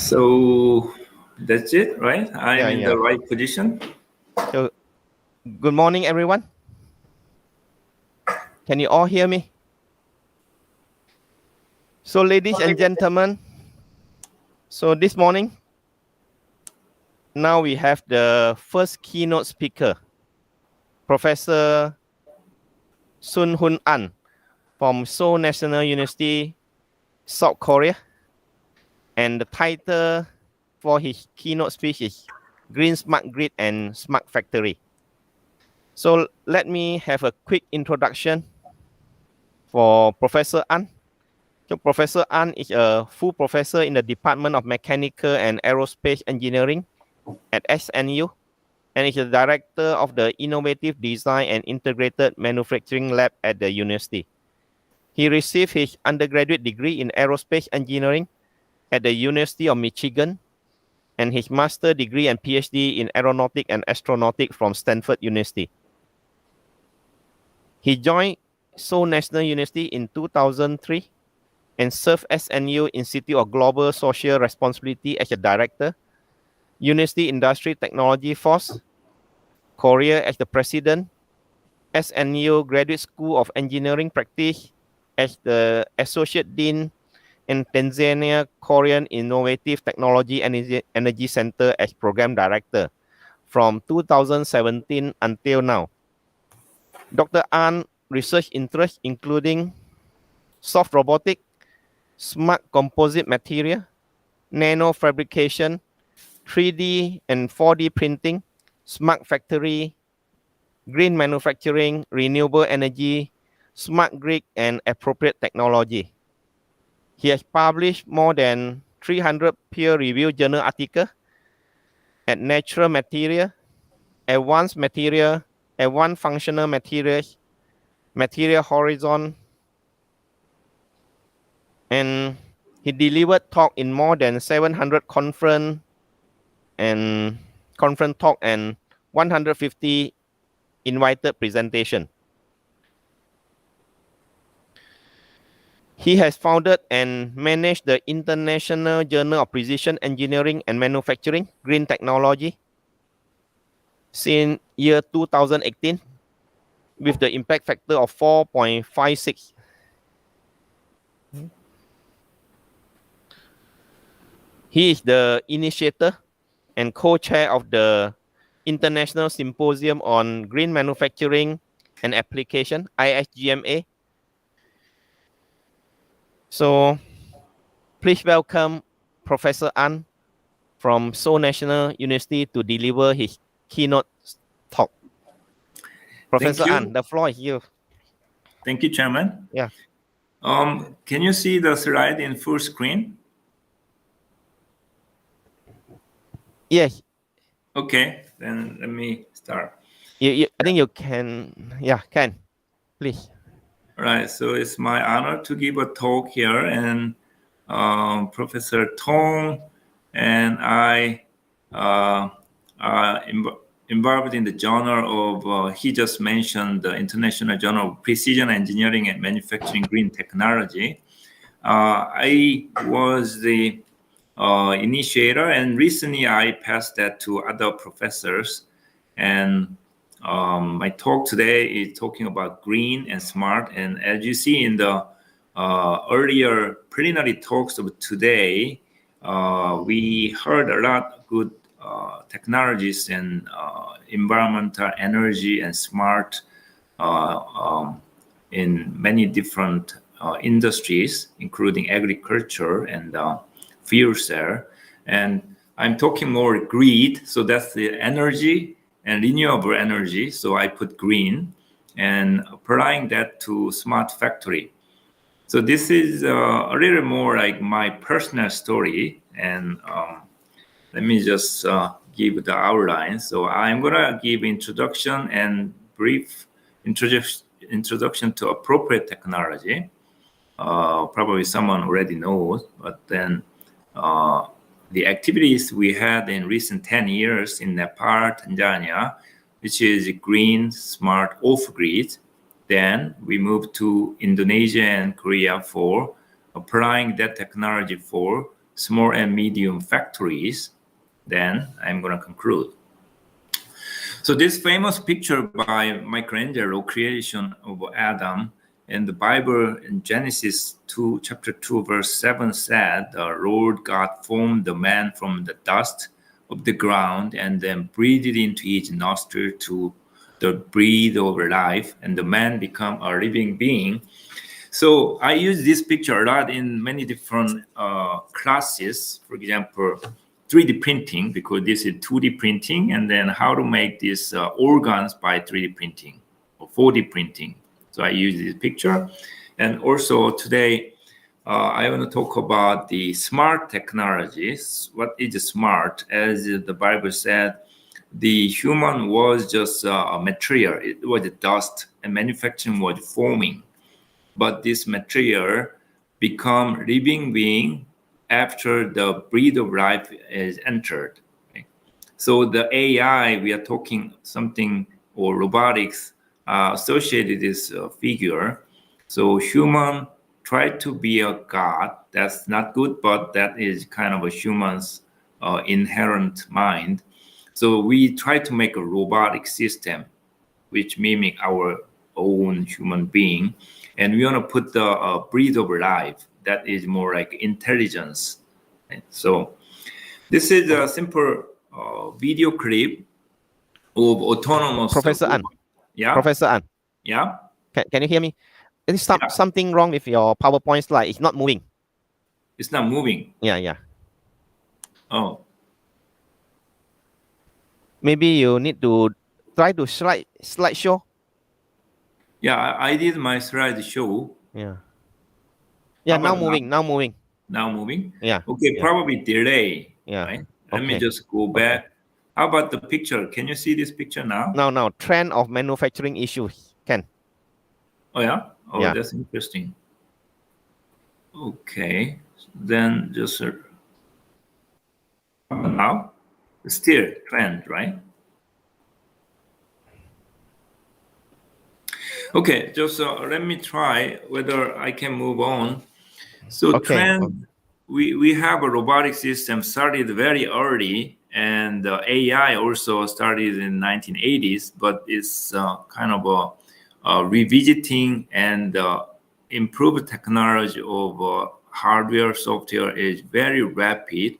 So that's it, right? I'm in the right position. So, good morning, everyone. Can you all hear me? So, ladies and gentlemen, so this morning, now we have the first keynote speaker, Professor Sung-Hoon from Seoul National University, South Korea. And the title for his keynote speech is Green Smart Grid and Smart Factory. So let me have a quick introduction for Professor An. So Professor An is a full professor in the Department of Mechanical and Aerospace Engineering at SNU, and is the director of the Innovative Design and Integrated Manufacturing Lab at the university. He received his undergraduate degree in aerospace engineering at the University of Michigan, and his master degree and PhD in aeronautic and astronautics from Stanford University. He joined Seoul National University in 2003 and served SNU Institute of Global Social Responsibility as a director, University Industry Technology Force, Korea as the president, SNU Graduate School of Engineering Practice as the associate dean, and Tanzania Korean Innovative Technology Energy Center as program director from 2017 until now. Dr. An research interests including soft robotic, smart composite material, nano fabrication, 3D and 4D printing, smart factory, green manufacturing, renewable energy, smart grid, and appropriate technology. He has published more than 300 peer-reviewed journal articles at Natural Material, Advanced Material, Advanced Functional Materials, Material Horizon, and he delivered talk in more than 700 conference talk and 150 invited presentation. He has founded and managed the International Journal of Precision Engineering and Manufacturing, Green Technology, since year 2018, with the impact factor of 4.56. He is the initiator and co-chair of the International Symposium on Green Manufacturing and Application, ISGMA. So please welcome Professor An from Seoul National University to deliver his keynote talk. Professor An, the floor is yours. Thank you, Chairman. Yeah. Can you see the slide in full screen? Yes. Okay, then let me start. I think you can. Yeah, can. Please. All right, so it's my honor to give a talk here, and Professor Tong and I are involved in the journal of, he just mentioned the International Journal of Precision Engineering and Manufacturing Green Technology. I was the initiator, and recently I passed that to other professors. And my talk today is talking about green and smart. And as you see in the earlier preliminary talks of today, we heard a lot of good technologies and environmental energy and smart in many different industries, including agriculture and fuel cell. And I'm talking more grid, so that's the energy and renewable energy. So I put green and applying that to smart factory. So this is a little more like my personal story. And let me just give the outline. So I'm gonna give introduction and brief introduction to appropriate technology. Probably someone already knows, but then the activities we had in recent 10 years in Nepal, Tanzania, which is green, smart, off-grid. Then we moved to Indonesia and Korea for applying that technology for small and medium factories, then I'm going to conclude. So this famous picture by Michelangelo, creation of Adam, in the Bible in Genesis 2, chapter 2, verse 7 said, the Lord God formed the man from the dust of the ground and then breathed into his nostril to the breath of life, and the man became a living being. So I use this picture a lot in many different classes. For example, 3D printing, because this is 2D printing, and then how to make these organs by 3D printing or 4D printing. So I use this picture. And also today, I want to talk about the smart technologies. What is smart? As the Bible said, the human was just a material. It was a dust, and manufacturing was forming. But this material become living being after the breath of life is entered. Okay? So the AI, we are talking something, or robotics, associated this figure. So human try to be a god. That's not good, but that is kind of a human's inherent mind. So we try to make a robotic system which mimic our own human being, and we want to put the breath of life. That is more like intelligence. Right? So this is a simple video clip of autonomous. Professor An. Yeah. Professor An. Yeah. Can you hear me? Is something wrong with your PowerPoint slide? It's not moving. It's not moving. Yeah. Oh. Maybe you need to try to slideshow. Yeah, I did my slideshow. Yeah, now moving. Now moving. Yeah. Okay, probably delay. Yeah. Right? Let me just go back. Okay. How about the picture? Can you see this picture now? No. Trend of manufacturing issues. Oh, yeah? Oh, yeah. That's interesting. Okay. Then just now, still trend, right? Okay, just let me try whether I can move on. So trend, we have a robotic system started very early, and AI also started in 1980s, but it's kind of a revisiting and improved technology of hardware, software is very rapid.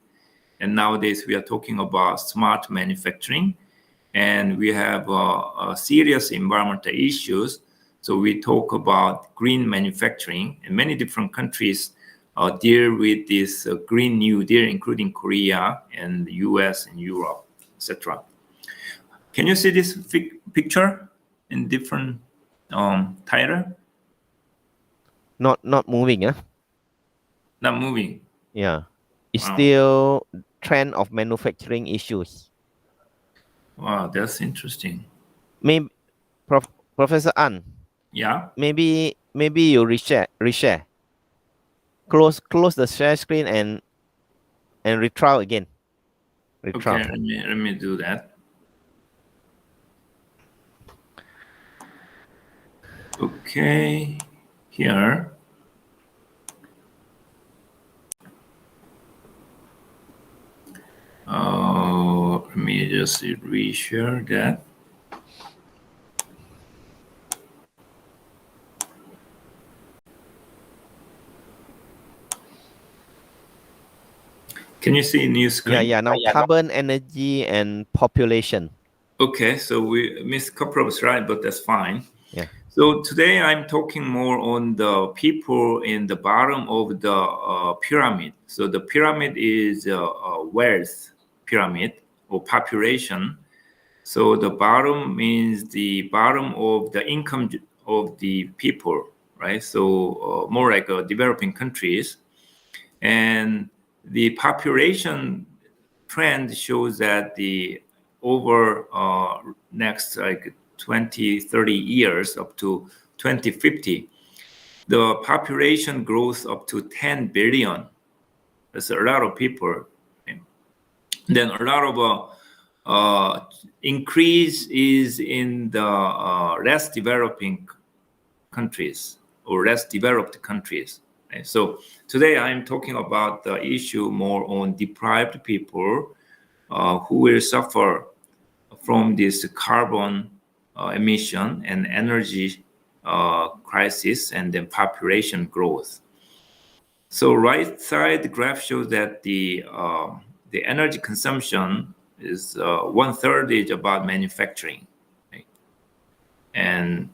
And nowadays we are talking about smart manufacturing, and we have serious environmental issues. So we talk about green manufacturing, and many different countries deal with this Green New Deal, including Korea and the US and Europe, etc. Can you see this picture in different title? Not moving, huh? Not moving. Yeah. It's still trend of manufacturing issues. Wow, that's interesting. Maybe Professor An. Yeah. Maybe you reshare. Close the share screen and retry again. Okay, let me do that. Okay, here. Let me just reshare that. Can you see new screen? Yeah. Now carbon, energy, and population. Okay, so we missed a couple of slides, but that's fine. Yeah. So today I'm talking more on the people in the bottom of the pyramid. So the pyramid is a wealth pyramid or population. So the bottom means the bottom of the income of the people, right? So more like developing countries. And the population trend shows that the over next like 20, 30 years up to 2050, the population grows up to 10 billion. That's a lot of people. Okay. Then a lot of increase is in the less developing countries or less developed countries. Right? So today I'm talking about the issue more on deprived people who will suffer from this carbon emission and energy crisis and then population growth. So right side graph shows that the energy consumption is 1/3 is about manufacturing, right? And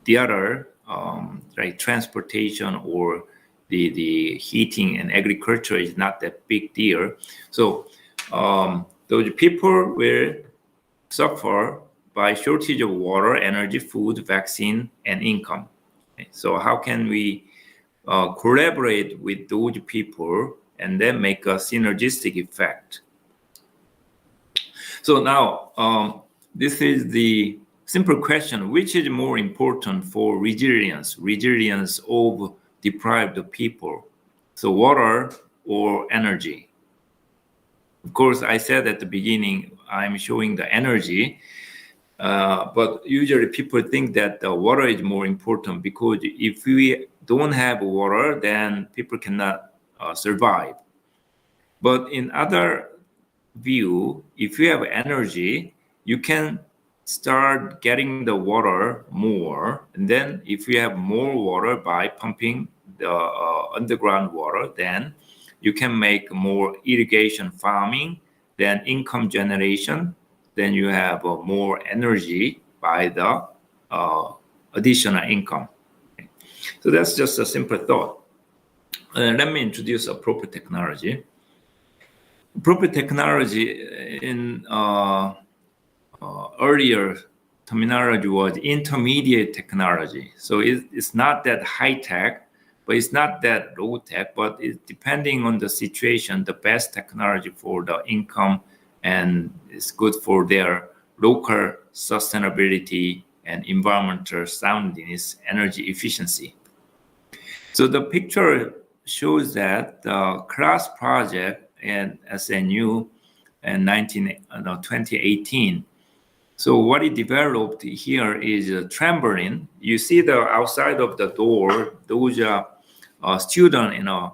the other like transportation or the heating and agriculture is not that big deal. So those people will suffer by shortage of water, energy, food, vaccine, and income. Okay? So how can we collaborate with those people and then make a synergistic effect? So now this is the simple question: which is more important for resilience of deprived people? So water or energy? Of course, I said at the beginning, I'm showing the energy, but usually people think that the water is more important, because if we don't have water, then people cannot survive. But in other view, if you have energy, you can start getting the water more, and then if you have more water by pumping the underground water, then you can make more irrigation farming, then income generation, then you have more energy by the additional income. Okay. So that's just a simple thought. Let me introduce appropriate technology. Appropriate technology in earlier terminology was intermediate technology. So it's not that high tech, but it's not that low tech, but it's depending on the situation, the best technology for the income, and it's good for their local sustainability and environmental soundness, energy efficiency. So the picture shows that the class project and SNU in 2018. So what it developed here is a trampoline. You see the outside of the door, those are students in a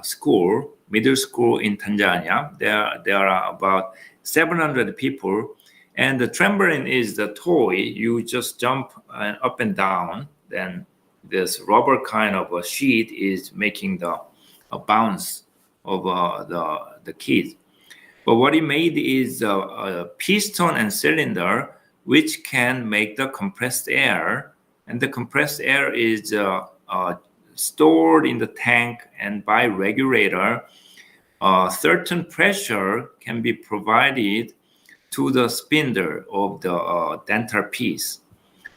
school, middle school in Tanzania. There are about 700 people. And the trampoline is the toy. You just jump up and down. Then this rubber kind of a sheet is making a bounce of the kids. But what it made is a piston and cylinder, which can make the compressed air. And the compressed air is stored in the tank, and by regulator, certain pressure can be provided to the spindle of the dental piece.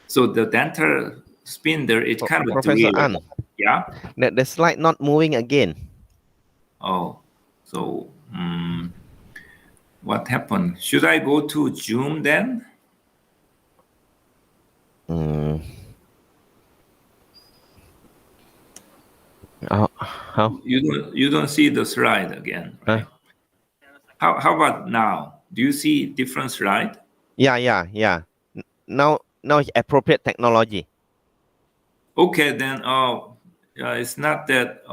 So the dental spindle is kind of Professor An. Yeah. The slide not moving again. Oh, so what happened? Should I go to Zoom then? How? You don't see the slide again, right? How about now? Do you see different slide? Yeah. Now it's appropriate technology. Okay, then it's not that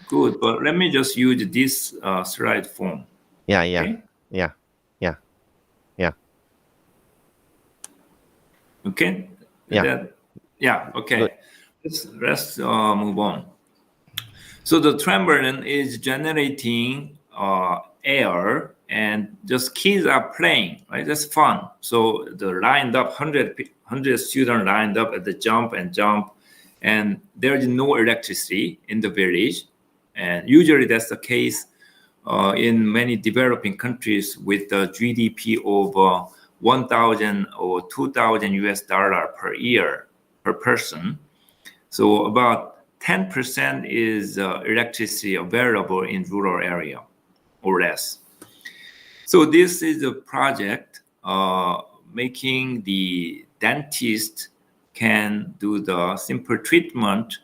good, but let me just use this slide form. Yeah. Okay? Okay? Okay. Good. Let's move on. So the trampoline is generating air, and just kids are playing, right? That's fun. So the lined up 100 students lined up at the jump, and there is no electricity in the village, and usually that's the case in many developing countries with the GDP of 1,000 or 2,000 US dollar per year per person. So about 10% is electricity available in rural area or less. So this is a project making the dentist can do the simple treatment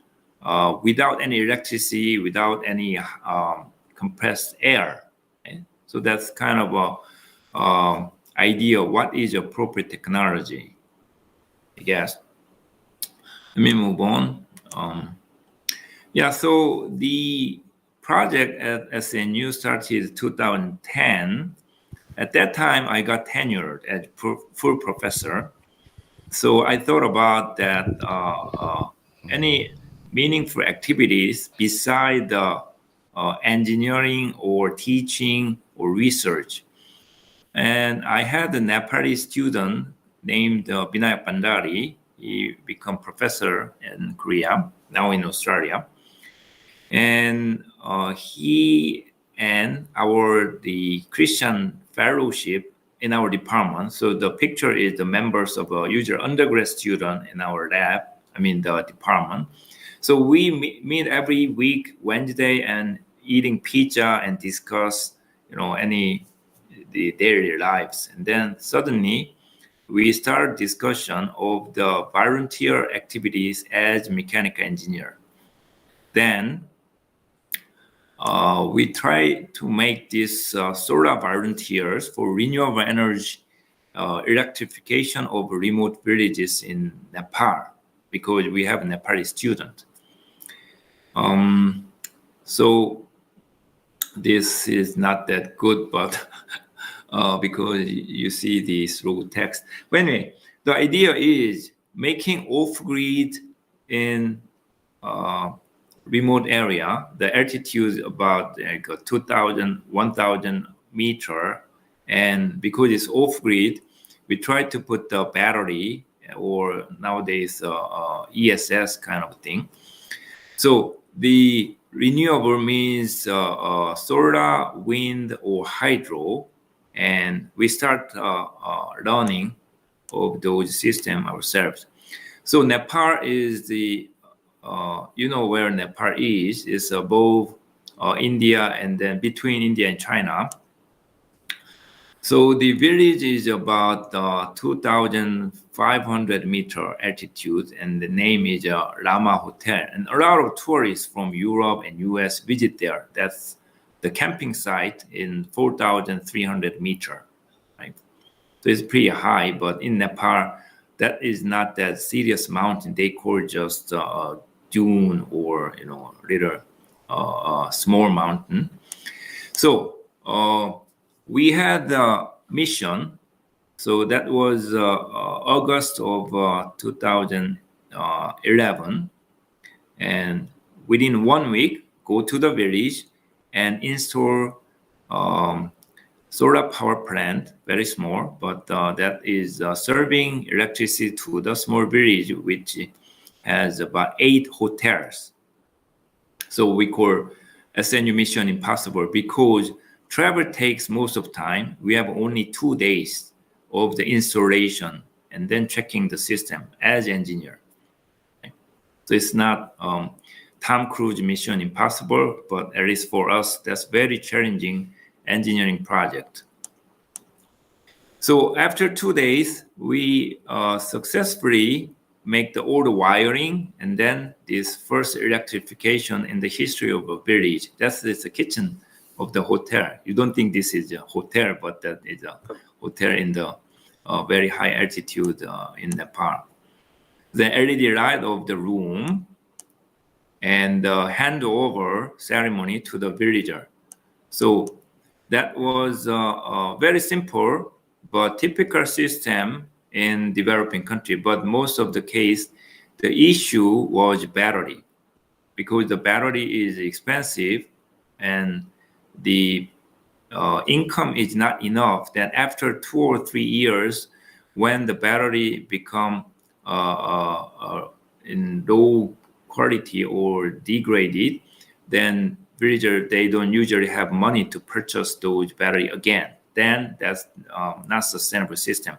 without any electricity, without any compressed air. Okay? So that's kind of a idea what is appropriate technology, I guess. Let me move on. Yeah, so the project at SNU started 2010. At that time, I got tenured as full professor. So I thought about that any meaningful activities beside the engineering or teaching or research. And I had a Nepali student named Binayak Bandari. He became professor in Korea, now in Australia. And he and the Christian fellowship in our department. So the picture is the members of a usual undergrad student in our lab, the department. So we meet every week, Wednesday, and eating pizza and discuss, the daily lives. And then suddenly we start discussion of the volunteer activities as mechanical engineer. Then we try to make these solar volunteers for renewable energy electrification of remote villages in Nepal, because we have a Nepali student. So this is not that good, but because you see this through text. But anyway, the idea is making off-grid in remote area. The altitude is about 2,000, 1,000 meter. And because it's off-grid, we try to put the battery or nowadays ESS kind of thing. So the renewable means solar, wind, or hydro. And we start learning of those systems ourselves. So Nepal is where Nepal is. It's above India and then between India and China. So the village is about 2,500 meter altitude, and the name is Lama Hotel. And a lot of tourists from Europe and US visit there. That's the camping site in 4,300 meter. Right? So it's pretty high, but in Nepal, that is not that serious mountain. They call it just dune or little small mountain. So we had the mission. So that was August of 2011, and within 1 week, go to the village and install solar power plant, very small, but that is serving electricity to the small village, which has about 8 hotels. So we call SNU Mission Impossible because travel takes most of time. We have only 2 days of the installation and then checking the system as engineer. Okay. So it's not Tom Cruise Mission Impossible, but at least for us, that's very challenging engineering project. So after 2 days, we successfully make all the wiring, and then this first electrification in the history of a village. That's the kitchen of the hotel. You don't think this is a hotel, but that is a hotel in the very high altitude in Nepal. The LED light of the room and the handover ceremony to the villager. So that was very simple, but typical system in developing country. But most of the case, the issue was battery, because the battery is expensive and the income is not enough. That after 2 or 3 years, when the battery become in low quality or degraded, then villager, they don't usually have money to purchase those battery again. Then that's not sustainable system.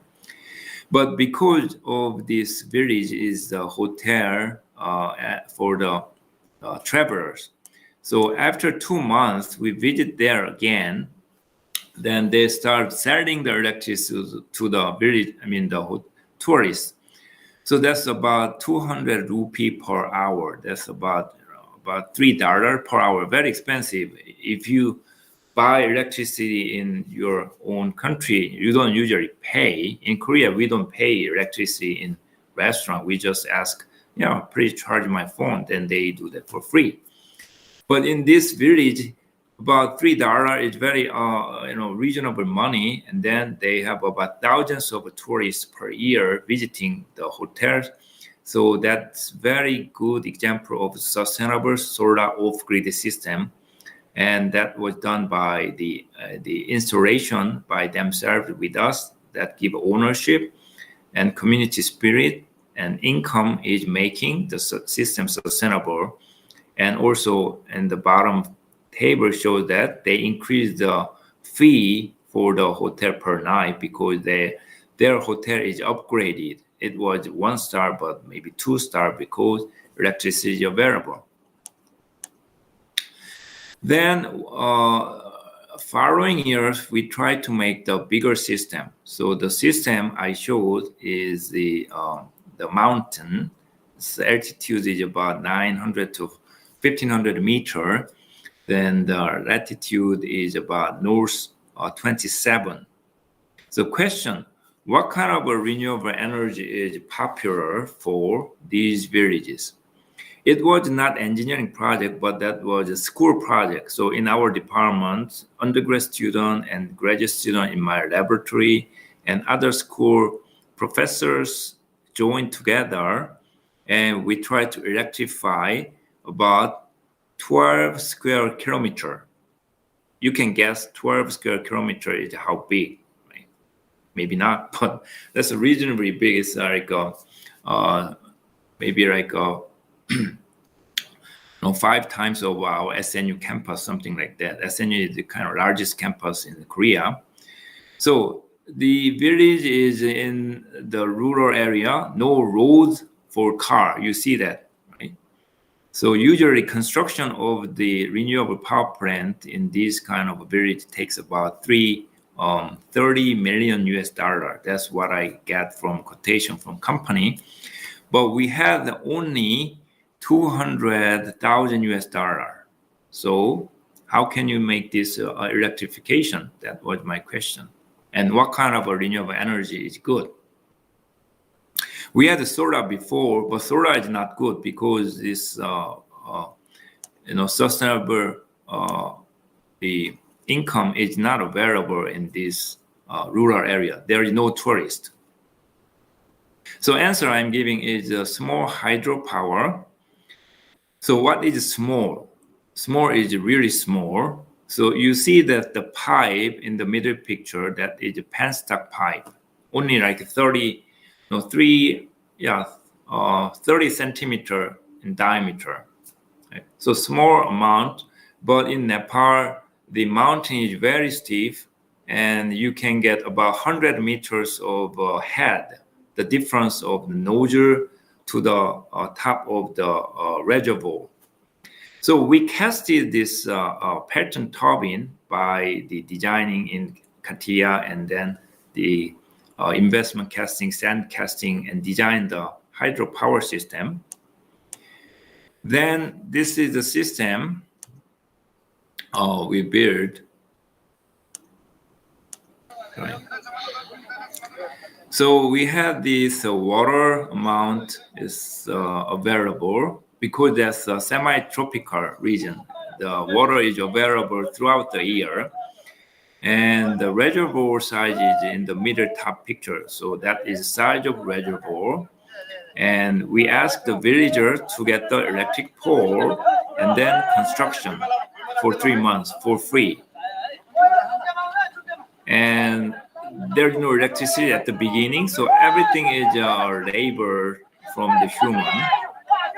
But because of this village is the hotel for the travelers. So after 2 months, we visit there again. Then they start selling the electricity to the village, the tourists. So that's about 200 rupee per hour. That's about $3 per hour. Very expensive. If you buy electricity in your own country, you don't usually pay. In Korea, we don't pay electricity in restaurant. We just ask, please charge my phone. Then they do that for free. But in this village, about $3 is very reasonable money, and then they have about thousands of tourists per year visiting the hotels. So that's very good example of sustainable solar off-grid system, and that was done by the installation by themselves with us, that give ownership and community spirit, and income is making the system sustainable. And also in the bottom table shows that they increased the fee for the hotel per night because their hotel is upgraded. It was 1 star, but maybe 2 star because electricity is available. Then following years, we tried to make the bigger system. So the system I showed is the mountain. The altitude is about 900 to 1500 meter. Then the latitude is about north 27. So question, what kind of a renewable energy is popular for these villages? It was not engineering project, but that was a school project. So in our department, undergrad student and graduate student in my laboratory and other school professors joined together, and we tried to electrify about 12 square kilometer. You can guess 12 square kilometer is how big, right? Maybe not, but that's reasonably big. It's like maybe like 5 times of our SNU campus, something like that. SNU is the kind of largest campus in Korea. So the village is in the rural area, no roads for car. You see that. So usually construction of the renewable power plant in this kind of village takes about 30 million US dollar. That's what I get from quotation from company. But we had only 200,000 US dollar. So how can you make this electrification? That was my question. And what kind of a renewable energy is good? We had solar before, but solar is not good because this, sustainable the income is not available in this rural area. There is no tourist. So answer I'm giving is small hydropower. So what is small? Small is really small. So you see that the pipe in the middle picture, that is a penstock pipe, only like 30 centimeter in diameter. Okay. So small amount, but in Nepal, the mountain is very steep and you can get about 100 meters of head, the difference of the nozzle to the top of the reservoir. So we casted this pattern turbine by the designing in CATIA and then the investment casting, sand casting, and design the hydropower system. Then this is the system we build. Okay. So we have this water amount is available because that's a semi-tropical region. The water is available throughout the year. And the reservoir size is in the middle top picture. So that is the size of reservoir. And we asked the villagers to get the electric pole and then construction for 3 months for free. And there's no electricity at the beginning, so everything is labor from the human.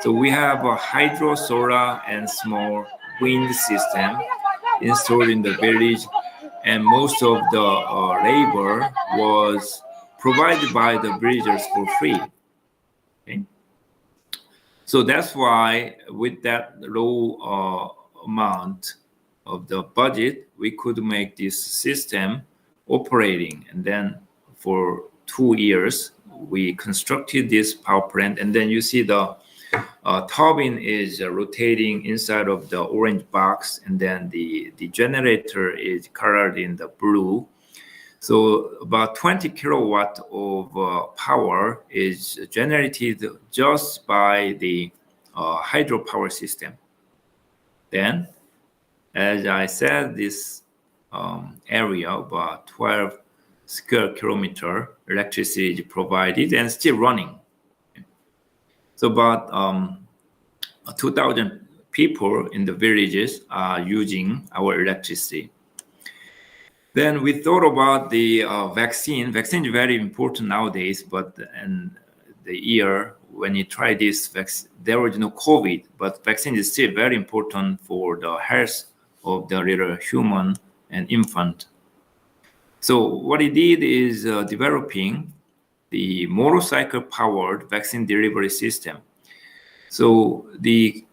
So we have a hydro, solar, and small wind system installed in the village, and most of the labor was provided by the villagers for free. Okay? So that's why with that low amount of the budget, we could make this system operating. And then for 2 years, we constructed this power plant. And then you see the turbine is rotating inside of the orange box. And then the generator is colored in the blue. So about 20 kilowatt of power is generated just by the hydropower system. Then, as I said, this area, about 12 square kilometer, electricity is provided and still running. So about 2,000 people in the villages are using our electricity. Then we thought about the vaccine. Vaccine is very important nowadays, but in the year when you try this vaccine, there was no COVID, but vaccine is still very important for the health of the little human and infant. So what he did is developing the motorcycle-powered vaccine delivery system. So the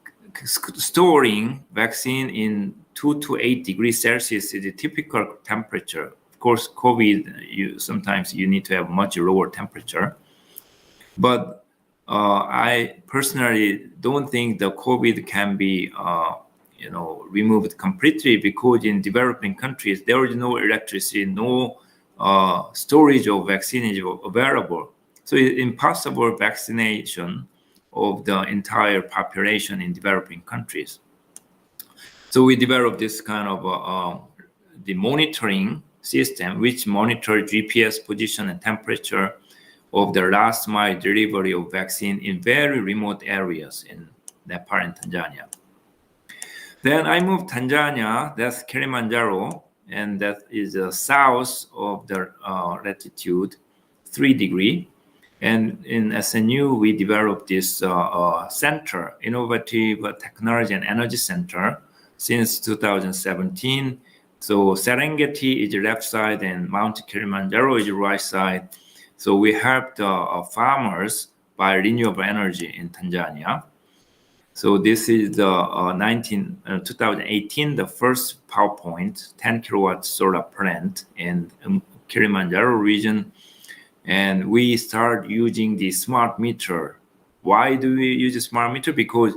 storing vaccine in 2 to 8 degrees Celsius is the typical temperature. Of course, COVID, sometimes you need to have much lower temperature. But I personally don't think the COVID can be removed completely, because in developing countries, there is no electricity, no storage of vaccine is available. So it's impossible vaccination of the entire population in developing countries. So we developed this kind of the monitoring system, which monitors GPS position and temperature of the last mile delivery of vaccine in very remote areas in Nepal and Tanzania. Then I moved Tanzania, that's Kilimanjaro, and that is south of the latitude 3 degrees. And in SNU, we developed this center, Innovative Technology and Energy Center, since 2017. So Serengeti is the left side and Mount Kilimanjaro is the right side. So we helped farmers buy renewable energy in Tanzania. So this is the 2018, the first PowerPoint 10 kilowatt solar plant in Kilimanjaro region. And we start using the smart meter. Why do we use a smart meter? Because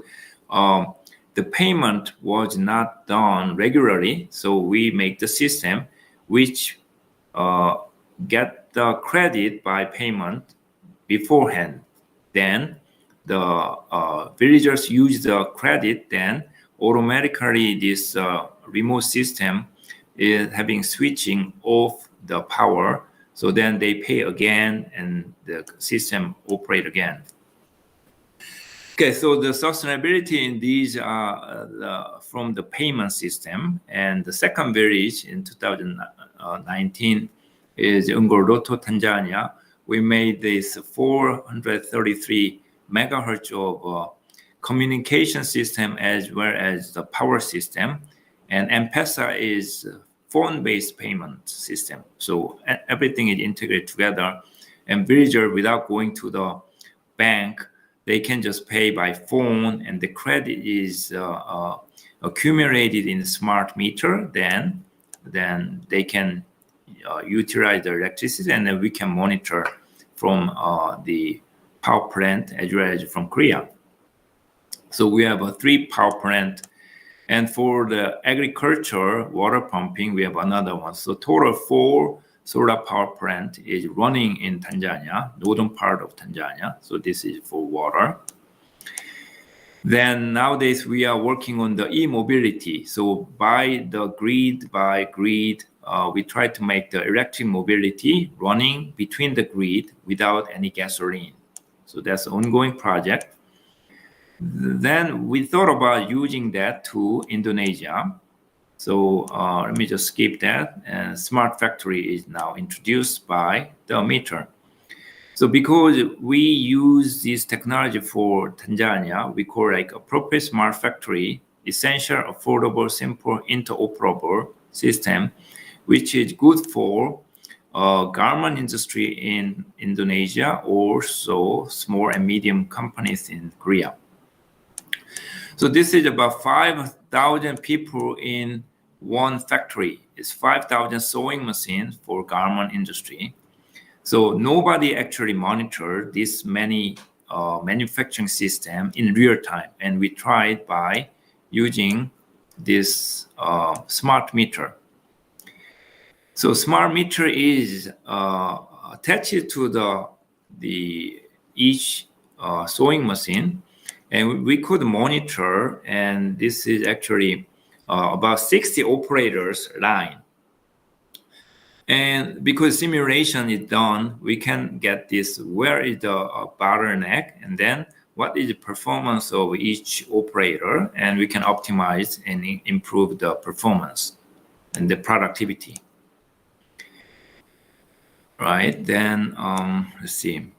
the payment was not done regularly. So we make the system which get the credit by payment beforehand. Then the villagers use the credit, then automatically this remote system is having switching off the power. So then they pay again and the system operate again. Okay, so the sustainability in these are from the payment system. And the second village in 2019 is Ngoroto, Tanzania. We made this 433 megahertz of communication system as well as the power system. And M-Pesa is phone-based payment system. So everything is integrated together. And villager, without going to the bank, they can just pay by phone, and the credit is accumulated in the smart meter. Then they can utilize the electricity, and then we can monitor from the power plant as well as from Korea. So we have 3 power plant. And for the agriculture water pumping, we have another one. So total 4 solar power plant is running in Tanzania, northern part of Tanzania. So this is for water. Then nowadays we are working on the e-mobility. So by grid, we try to make the electric mobility running between the grid without any gasoline. So that's an ongoing project. Then we thought about using that to Indonesia. So let me just skip that. And smart factory is now introduced by the meter. So because we use this technology for Tanzania, we call like appropriate smart factory, essential, affordable, simple, interoperable system, which is good for garment industry in Indonesia, also small and medium companies in Korea. So this is about 5,000 people in one factory. It's 5,000 sewing machines for garment industry. So nobody actually monitored this many manufacturing system in real time. And we tried by using this smart meter. So smart meter is attached to each sewing machine. And we could monitor, and this is actually about 60 operators line. And because simulation is done, we can get this, where is the bottleneck, and then what is the performance of each operator, and we can optimize and improve the performance and the productivity. Right, then let's see.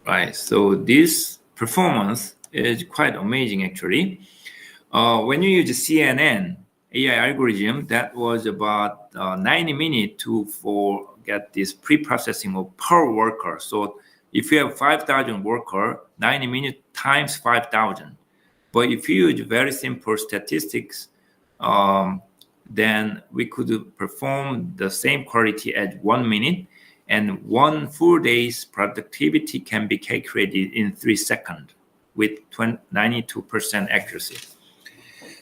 Right, so this performance is quite amazing actually. When you use CNN AI algorithm, that was about 90 minutes for get this pre-processing of per worker. So if you have 5,000 worker, 90 minutes times 5,000. But if you use very simple statistics, then we could perform the same quality at 1 minute, and 1 full day's productivity can be calculated in 3 seconds with 92% accuracy.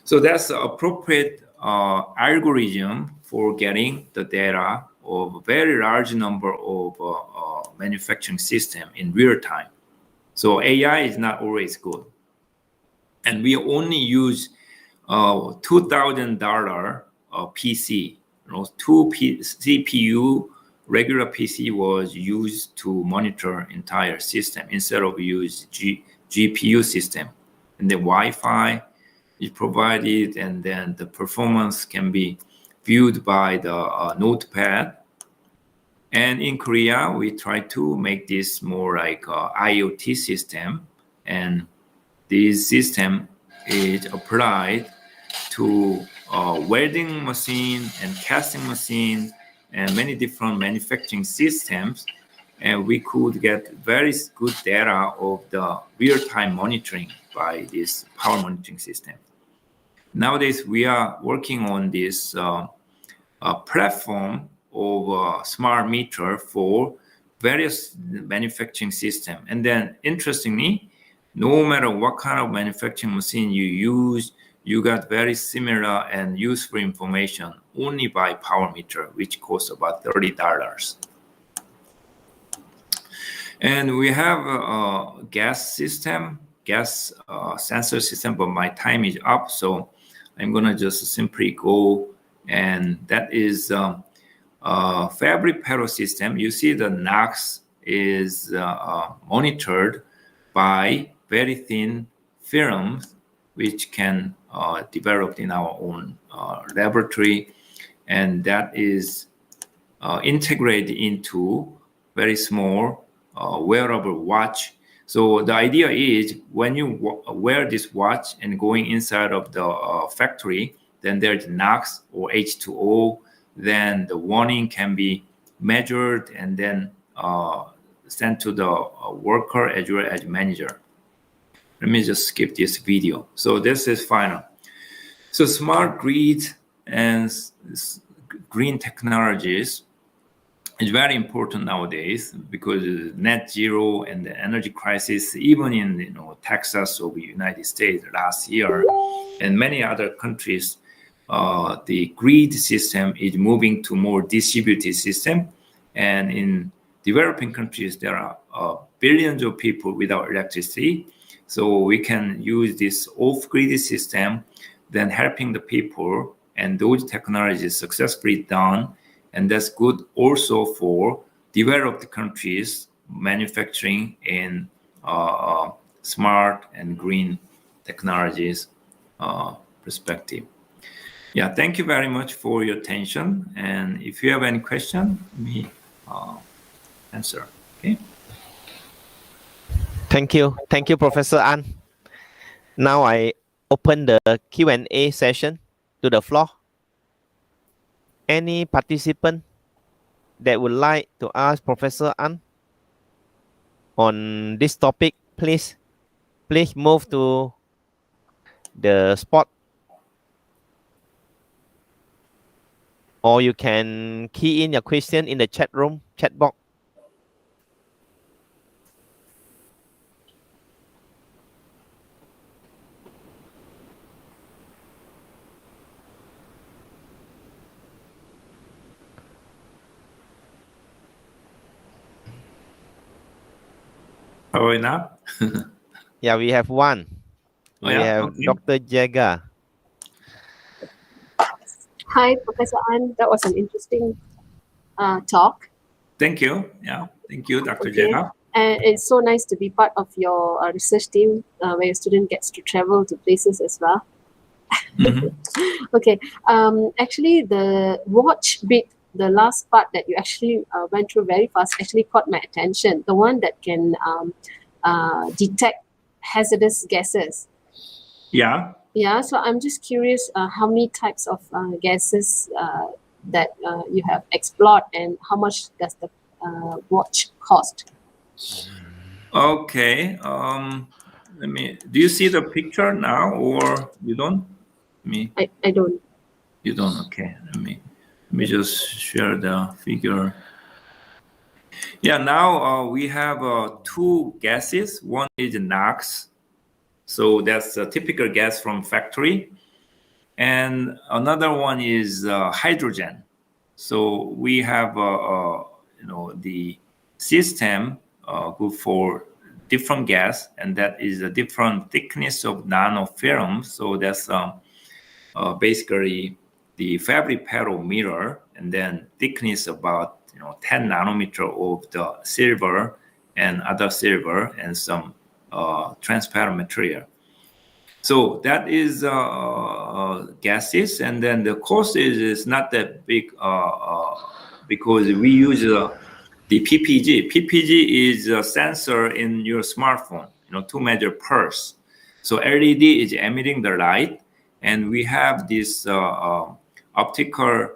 So that's the appropriate algorithm for getting the data of a very large number of manufacturing system in real time. So AI is not always good. And we only use $2,000 PC. Two CPU regular PC was used to monitor entire system instead of use GPU system. And the Wi-Fi is provided, and then the performance can be viewed by the notepad. And in Korea, we try to make this more like IoT system, and this system is applied to welding machine and casting machine and many different manufacturing systems, and we could get very good data of the real-time monitoring by this power monitoring system. Nowadays, we are working on this platform of smart meter for various manufacturing system. And then interestingly, no matter what kind of manufacturing machine you use, you got very similar and useful information only by power meter, which costs about $30. And we have a gas system, gas sensor system, but my time is up, so I'm gonna just simply go, and that is fabric pedal system. You see the NOx is monitored by very thin films, which can develop in our own laboratory, and that is integrated into very small wearable watch. So the idea is when you wear this watch and going inside of the factory, then there's NOx or H2O, then the warning can be measured and then sent to the worker as well as manager. Let me just skip this video. So this is final. So smart grid and green technologies is very important nowadays because net zero and the energy crisis, even in Texas or the United States last year, and many other countries, the grid system is moving to more distributed system. And in developing countries, there are billions of people without electricity. So we can use this off-grid system, then helping the people, and those technologies successfully done. And that's good also for developed countries manufacturing in smart and green technologies perspective. Yeah, thank you very much for your attention. And if you have any question, let me answer. Okay. Thank you, Professor An. Now I open the Q&A session to the floor. Any participant that would like to ask Professor An on this topic, please move to the spot, or you can key in your question in the chat box. Probably not. Yeah, we have one. Oh, We yeah? have Okay. Dr. Jaga. Hi, Professor An. That was an interesting talk. Thank you. Yeah. Thank you, Dr. Okay. Jeha. And it's so nice to be part of your research team where your student gets to travel to places as well. Mhm. Okay. Actually, the watch bit, the last part that you actually went through very fast, actually caught my attention. The one that can detect hazardous gases. Yeah. Yeah. So I'm just curious, how many types of gases that you have explored, and how much does the watch cost? Okay. Do you see the picture now, or you don't? I don't. You don't. Okay. Let me just share the figure. Yeah. Now we have two gases. One is NOx, so that's a typical gas from factory, and another one is hydrogen. So we have the system good for different gas, and that is a different thickness of nanofilm. So that's basically the fabric panel mirror, and then thickness about 10 nanometer of the silver and other silver and some transparent material. So that is gases, and then the cost is not that big because we use the PPG. PPG is a sensor in your smartphone, to measure pulse. So LED is emitting the light, and we have this optical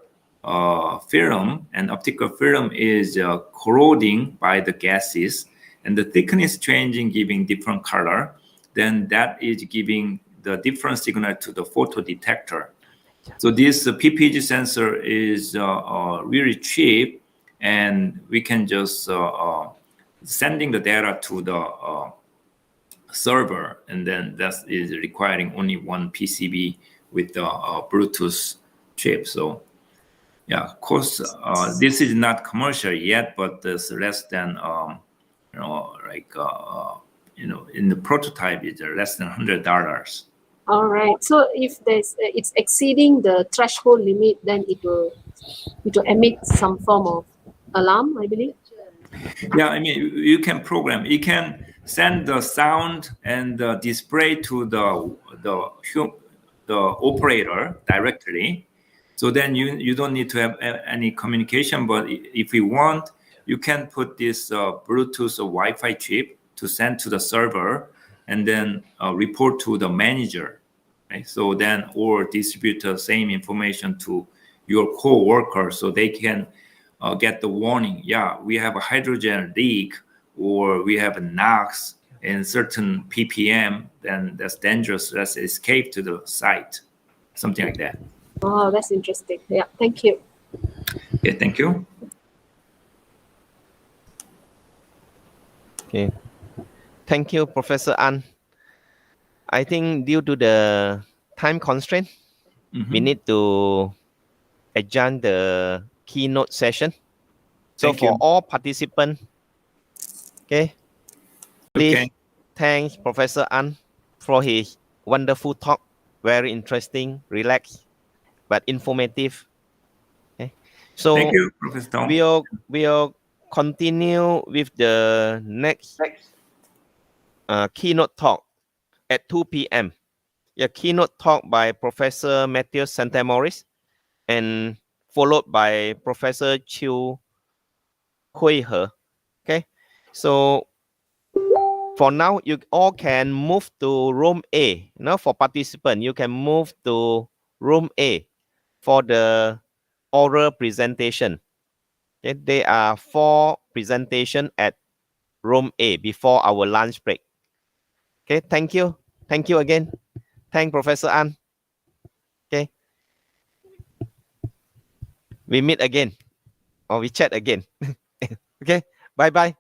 film, and optical film is corroding by the gases, and the thickness changing, giving different color. Then that is giving the different signal to the photo detector. So this PPG sensor is really cheap, and we can just sending the data to the server, and then that is requiring only one PCB with the Bluetooth chip. So yeah, of course, this is not commercial yet, but it's less than in the prototype, it's less than $100. All right. So if it's exceeding the threshold limit, then it will emit some form of alarm, I believe. Yeah, you can program. You can send the sound and the display to the operator directly. So then you don't need to have any communication. But if you want, you can put this Bluetooth or Wi-Fi chip to send to the server, and then report to the manager. Right? So then, or distribute the same information to your co-worker, so they can get the warning. Yeah, we have a hydrogen leak, or we have a NOx in certain ppm. Then that's dangerous. Let's escape to the site, something like that. Oh, that's interesting. Yeah, thank you. Okay, thank you. Okay. Thank you, Professor An. I think due to the time constraint, we need to adjourn the keynote session. So Thank for you. all participants, okay, please Okay. thank Professor An for his wonderful talk. Very interesting, relaxed, but informative. Okay. So Thank you, Professor Tom. we'll continue with the next keynote talk at 2 p.m. A keynote talk by Professor Matthew Santamoris, and followed by Professor Chiu Hui He. Okay, so for now, you all can move to room A. For participant, you can move to room A for the oral presentation. Okay, there are 4 presentations at room A before our lunch break. Okay, thank you. Thank you again. Thank Professor An. Okay. We meet again, or we chat again. Okay, bye-bye.